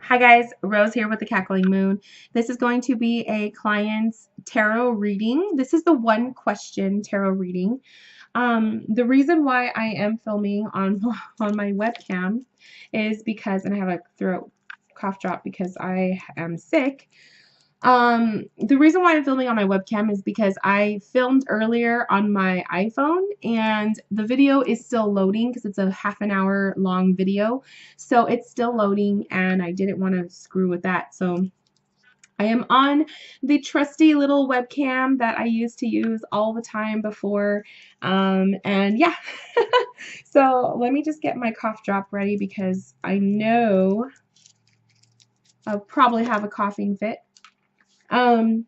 Hi guys, Rose here with the Cackling Moon. This is going to be a client's tarot reading. This is the one question tarot reading. The reason why I am filming on my webcam is because, and I have a throat cough drop because I am sick. The reason why I'm filming on my webcam is because I filmed earlier on my iPhone and the video is still loading because it's a half an hour long video. So it's still loading and I didn't want to screw with that. So I am on the little webcam that I used to use all the time before. And yeah, so let me just get my cough drop ready because I know I'll probably have a coughing fit. And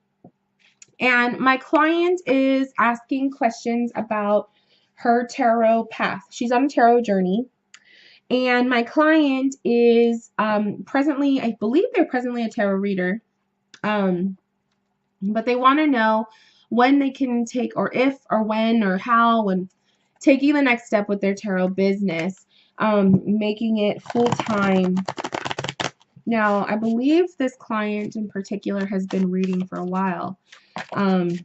my client is asking questions about her tarot path. She's on a tarot journey. And my client is presently, I believe they're presently a tarot reader. But they want to know when they can take, or if, or when, or how, when taking the next step with their tarot business, making it full-time. Now, I believe this client in particular has been reading for a while. And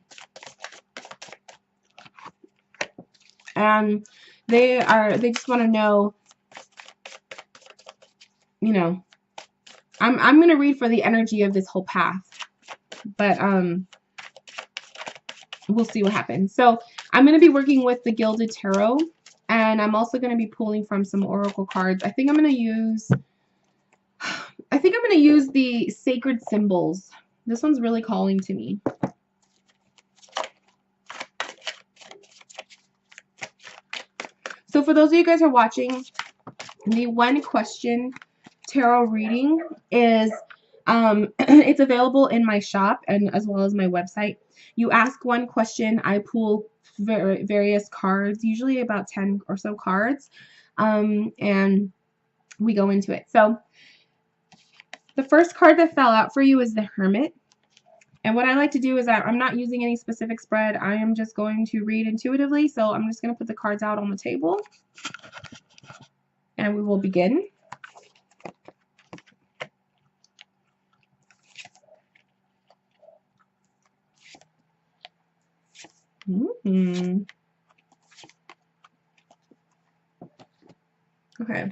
they just want to know, you know, I'm going to read for the energy of this whole path, but we'll see what happens. So I'm going to be working with the Gilded Tarot, and I'm also going to be pulling from some oracle cards. I think I'm going to use the Sacred Symbols. This one's really calling to me. So for those of you guys who are watching, the one question tarot reading is it's available in my shop and as well as my website. You ask one question, I pull various cards, usually about 10 or so cards, and we go into it. So the first card that fell out for you is the Hermit. And what I like to do is that I'm not using any specific spread. I am just going to read intuitively. So I'm just going to put the cards out on the table and we will begin. Okay.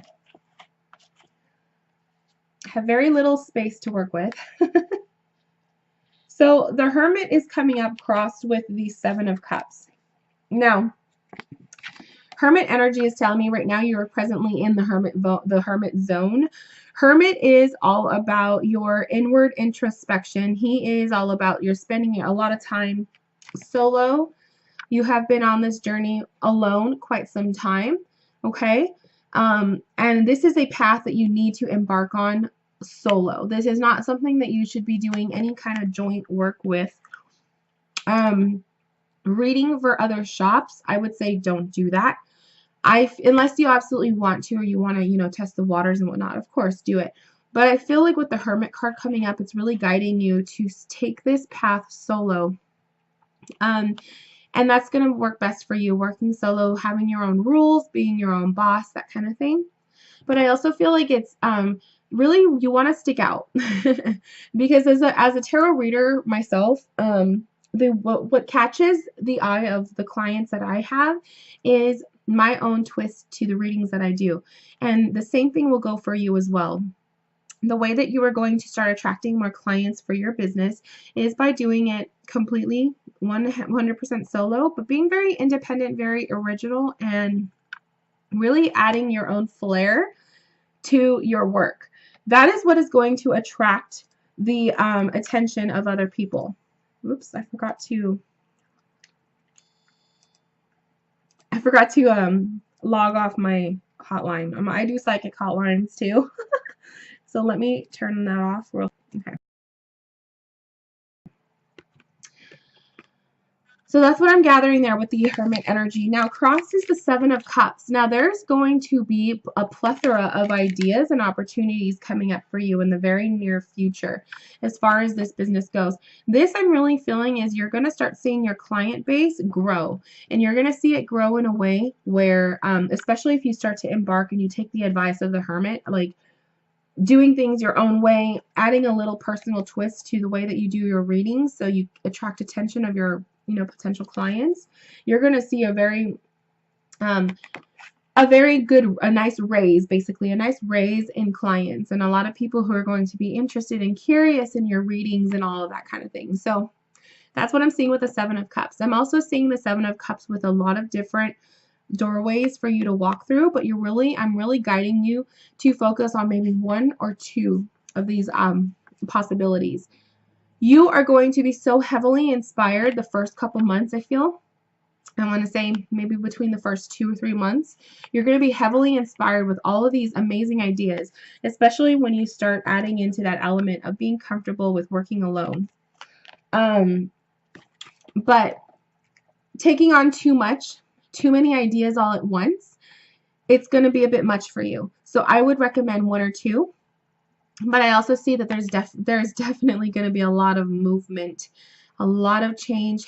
I have very little space to work with. So the Hermit is coming up crossed with the Seven of Cups. Now, Hermit energy is telling me right now you are presently in the Hermit zone. Hermit is all about your inward introspection. He is all about you're spending a lot of time solo. You have been on this journey alone quite some time, okay? And this is a path that you need to embark on solo. This is not something that you should be doing any kind of joint work with. Reading for other shops, I would say don't do that. Unless you absolutely want to, or you want to, test the waters and whatnot, of course, do it. But I feel like with the Hermit card coming up, it's really guiding you to take this path solo. And that's going to work best for you, working solo, having your own rules, being your own boss, that kind of thing. But I also feel like it's really you want to stick out because as a tarot reader myself, what catches the eye of the clients that I have is my own twist to the readings that I do. And the same thing will go for you as well. The way that you are going to start attracting more clients for your business is by doing it completely 100% solo, but being very independent, very original, and really adding your own flair to your work. That is what is going to attract the attention of other people. Oops, I forgot to log off my hotline. I do psychic hotlines too. So let me turn that off. Okay. So that's what I'm gathering there with the Hermit energy. Now, cross is the Seven of Cups. Now, there's going to be a plethora of ideas and opportunities coming up for you in the very near future as far as this business goes. This I'm really feeling is you're going to start seeing your client base grow. And you're going to see it grow in a way where, especially if you start to embark and you take the advice of the Hermit, like, doing things your own way, adding a little personal twist to the way that you do your readings so you attract attention of your, potential clients, you're going to see um, a nice raise, basically a nice raise in clients, and a lot of people who are going to be interested and curious in your readings and all of that kind of thing. So that's what I'm seeing with the Seven of Cups. I'm also seeing the Seven of Cups with a lot of different doorways for you to walk through, but I'm really guiding you to focus on maybe one or two of these possibilities. You are going to be so heavily inspired the first couple months, I feel. I want to say maybe between the first 2 or 3 months, you're going to be heavily inspired with all of these amazing ideas, especially when you start adding into that element of being comfortable with working alone. But taking on too many ideas all at once, it's going to be a bit much for you. So I would recommend one or two. But I also see that there's definitely going to be a lot of movement, a lot of change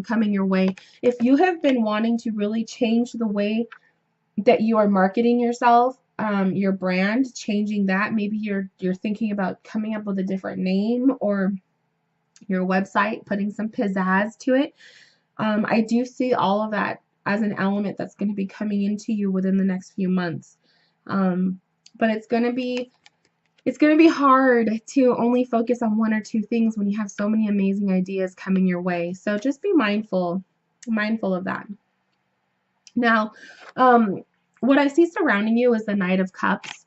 coming your way. If you have been wanting to really change the way that you are marketing yourself, your brand, changing that, maybe you're thinking about coming up with a different name, or your website, putting some pizzazz to it. I do see all of that as an element that's going to be coming into you within the next few months. But it's going to be hard to only focus on one or two things when you have so many amazing ideas coming your way. So just be mindful of that. Now, what I see surrounding you is the Knight of Cups.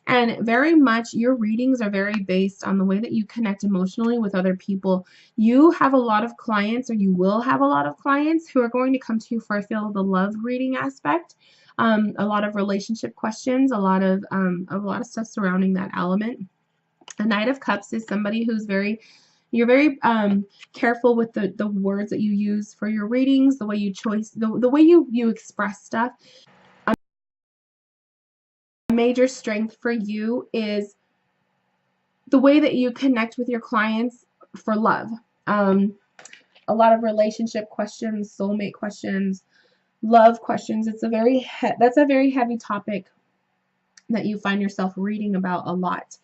And very much your readings are very based on the way that you connect emotionally with other people. You have a lot of clients, or you will have a lot of clients who are going to come to you for, I feel, the love reading aspect. A lot of relationship questions, a lot of stuff surrounding that element. A Knight of Cups is somebody who's you're very careful with the words that you use for your readings, the way you the way you express stuff. A major strength for you is the way that you connect with your clients for love. A lot of relationship questions, soulmate questions, love questions. That's a very heavy topic that you find yourself reading about a lot.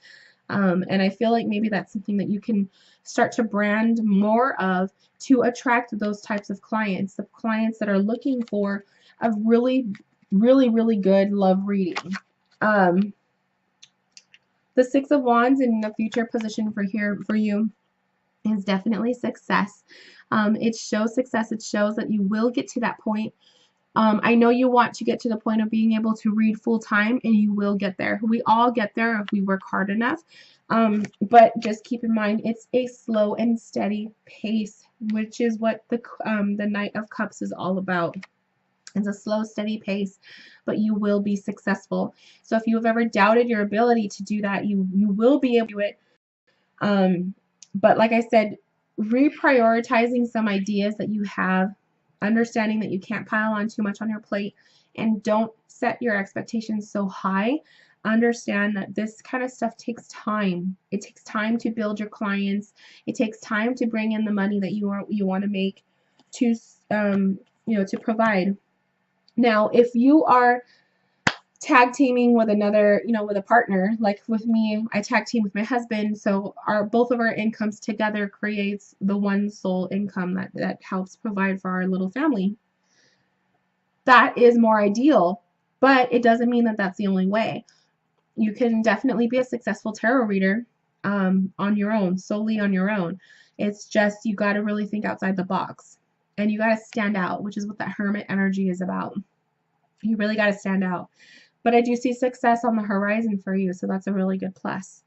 And I feel like maybe that's something that you can start to brand more of to attract those types of clients, the clients that are looking for a really, really, really good love reading. The Six of Wands in the future position for you is definitely success. It shows success. It shows that you will get to that point. I know you want to get to the point of being able to read full time, and you will get there. We all get there if we work hard enough. But just keep in mind, it's a slow and steady pace, which is what the Knight of Cups is all about. It's a slow, steady pace, but you will be successful. So if you have ever doubted your ability to do that, you will be able to do it. But like I said, reprioritizing some ideas that you have, understanding that you can't pile on too much on your plate, and don't set your expectations so high. Understand that this kind of stuff takes time. It takes time to build your clients. It takes time to bring in the money that you want to make to to provide. Now, if you are tag teaming with another, with a partner, like with me, I tag team with my husband, so both of our incomes together creates the one sole income that helps provide for our little family. That is more ideal, but it doesn't mean that that's the only way. You can definitely be a successful tarot reader on your own, solely on your own. It's just you got to really think outside the box, and you got to stand out, which is what that Hermit energy is about. You really got to stand out. But I do see success on the horizon for you, so that's a really good plus.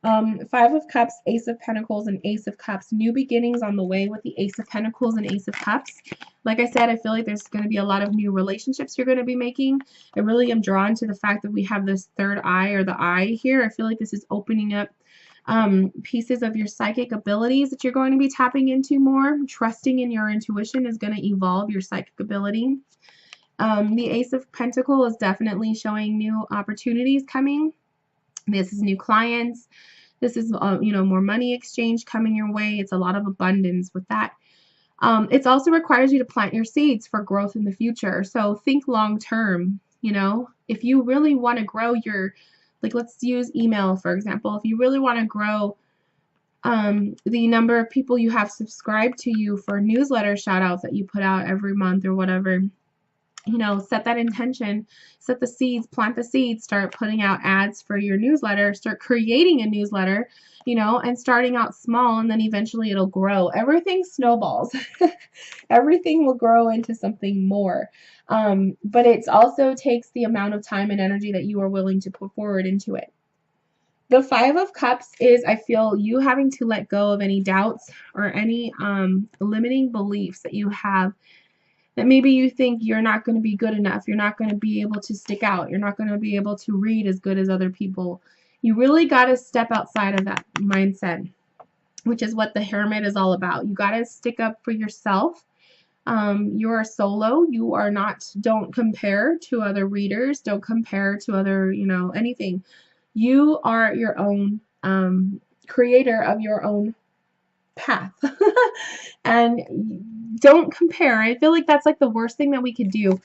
Five of Cups, Ace of Pentacles, and Ace of Cups. New beginnings on the way with the Ace of Pentacles and Ace of Cups. Like I said, I feel like there's going to be a lot of new relationships you're going to be making. I really am drawn to the fact that we have this third eye, or the eye here. I feel like this is opening up pieces of your psychic abilities that you're going to be tapping into more. Trusting in your intuition is going to evolve your psychic ability. The Ace of Pentacles is definitely showing new opportunities coming. This is new clients. This is, more money exchange coming your way. It's a lot of abundance with that. It also requires you to plant your seeds for growth in the future. So think long term. If you really want to grow Like let's use email, for example. If you really want to grow the number of people you have subscribed to you for newsletter shout outs that you put out every month or whatever, you know, set that intention, set the seeds, plant the seeds, start putting out ads for your newsletter, start creating a newsletter, you know, and starting out small, and then eventually it'll grow. Everything snowballs. Everything will grow into something more. But it also takes the amount of time and energy that you are willing to put forward into it. The Five of Cups is, I feel, you having to let go of any doubts or any limiting beliefs that you have, that maybe you think you're not going to be good enough, you're not going to be able to stick out, you're not going to be able to read as good as other people. You really got to step outside of that mindset, which is what the Hermit is all about. You got to stick up for yourself. You're a solo. You are not, don't compare to other readers. Don't compare to other, you know, anything. You are your own creator of your own path. And don't compare. I feel like that's like the worst thing that we could do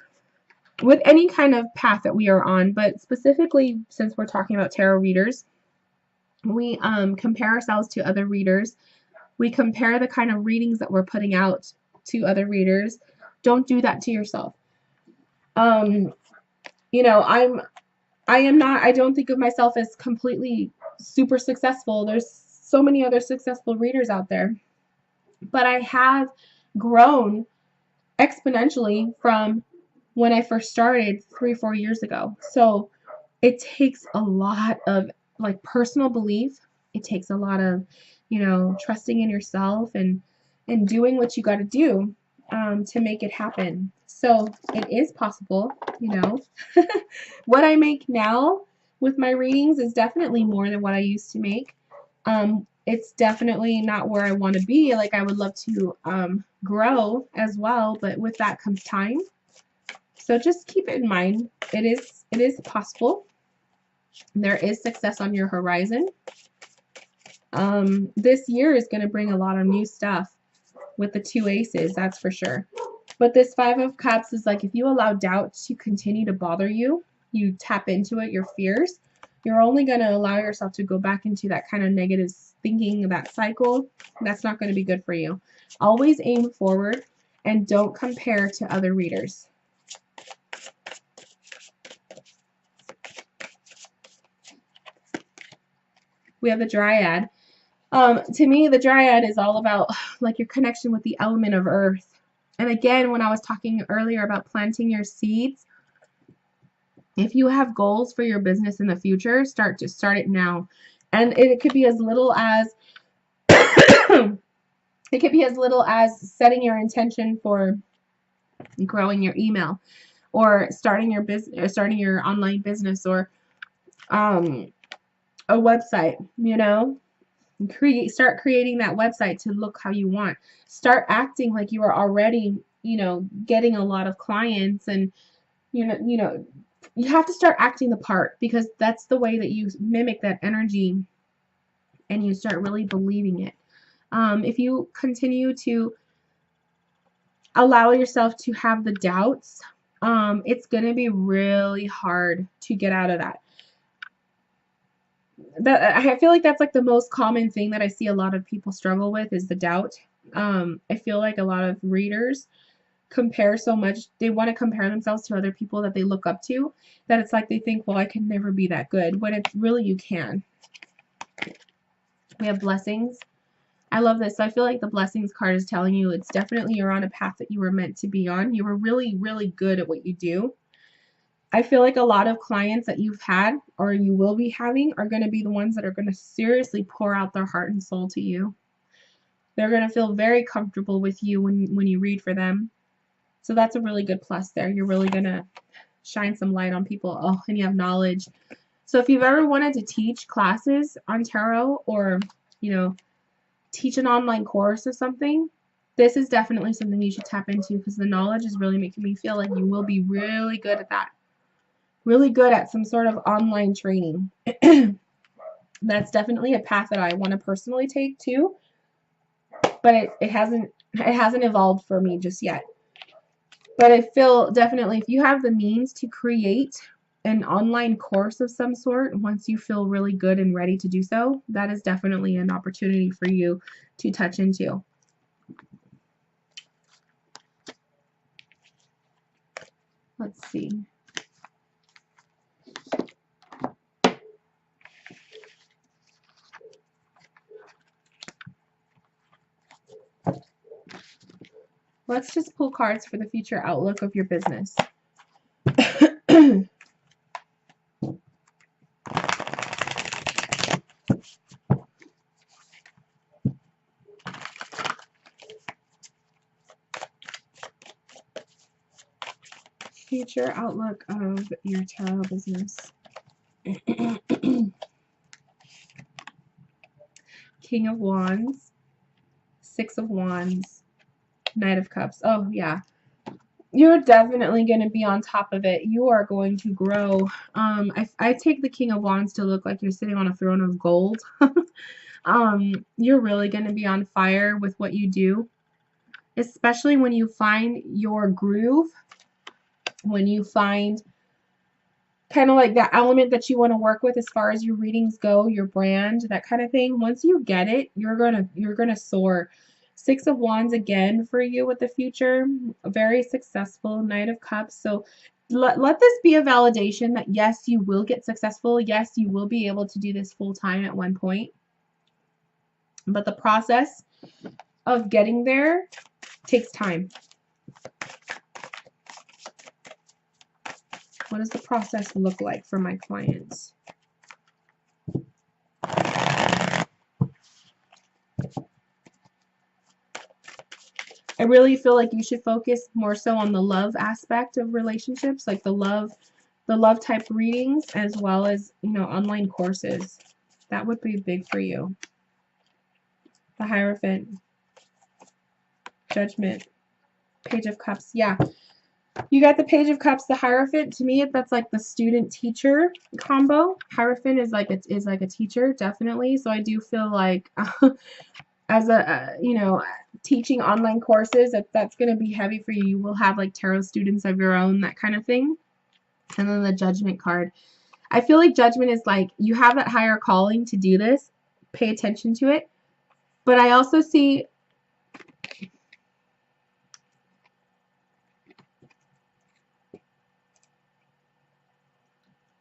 with any kind of path that we are on, but specifically since we're talking about tarot readers, we compare ourselves to other readers. We compare the kind of readings that we're putting out to other readers. Don't do that to yourself. You know, I don't think of myself as completely super successful. There's so many other successful readers out there. But I have grown exponentially from when I first started 3-4 years ago. So it takes a lot of like personal belief. It takes a lot of, you know, trusting in yourself and doing what you got to do to make it happen. So it is possible, you know. What I make now with my readings is definitely more than what I used to make. It's definitely not where I want to be. Like I would love to grow as well, but with that comes time. So just keep it in mind. It is possible. There is success on your horizon. This year is going to bring a lot of new stuff with the 2 aces, that's for sure. But this 5 of Cups is like if you allow doubt to continue to bother you, you tap into it, your fears, you're only going to allow yourself to go back into that kind of negative thinking, that cycle. That's not going to be good for you. Always aim forward and don't compare to other readers. We have the Dryad. To me, the Dryad is all about like your connection with the element of earth. And again, when I was talking earlier about planting your seeds, if you have goals for your business in the future, start it now. And it could be as little as it could be as little as setting your intention for growing your email, or starting your business, or starting your online business, or a website, you know. Start creating that website to look how you want. Start acting like you are already, you know, getting a lot of clients, and you know you have to start acting the part, because that's the way that you mimic that energy and you start really believing it. If you continue to allow yourself to have the doubts, it's going to be really hard to get out of that. I feel like that's like the most common thing that I see a lot of people struggle with is the doubt. I feel like a lot of readers compare so much. They want to compare themselves to other people that they look up to, that it's like they think, well, I can never be that good, when it's really you can. We have Blessings. I love this. So I feel like the Blessings card is telling you it's definitely you're on a path that you were meant to be on. You were really, really good at what you do. I feel like a lot of clients that you've had or you will be having are going to be the ones that are going to seriously pour out their heart and soul to you. They're going to feel very comfortable with you when you read for them. So that's a really good plus there. You're really going to shine some light on people. Oh, and you have knowledge. So if you've ever wanted to teach classes on tarot, or, you know, teach an online course or something, this is definitely something you should tap into, because the knowledge is really making me feel like you will be really good at that. Really good at some sort of online training. That's definitely a path that I want to personally take too, but it hasn't evolved for me just yet. But I feel definitely if you have the means to create an online course of some sort, once you feel really good and ready to do so, that is definitely an opportunity for you to touch into. Let's see. Let's just pull cards for the future outlook of your business. Future outlook of your tarot business. King of Wands, Six of Wands, Knight of Cups. Oh, yeah. You're definitely going to be on top of it. You are going to grow. I take the King of Wands to look like you're sitting on a throne of gold. You're really going to be on fire with what you do, especially when you find your groove, when you find kind of like that element that you want to work with as far as your readings go, your brand, that kind of thing. Once you get it, you're gonna soar. Six of Wands again for you with the future. A very successful. Knight of Cups. So let this be a validation that yes, you will get successful. Yes, you will be able to do this full time at one point. But the process of getting there takes time. What does the process look like for my clients? I really feel like you should focus more so on the love aspect of relationships, like the love type readings, as well as, you know, online courses. That would be big for you. The Hierophant, Judgment, Page of Cups. Yeah. You got the Page of Cups, the Hierophant. To me, that's like the student-teacher combo. Hierophant is like a teacher, definitely. So I do feel like as a you know, teaching online courses, that's going to be heavy for you. You will have like tarot students of your own, that kind of thing. And then the Judgment card. I feel like Judgment is like you have that higher calling to do this. Pay attention to it. But I also see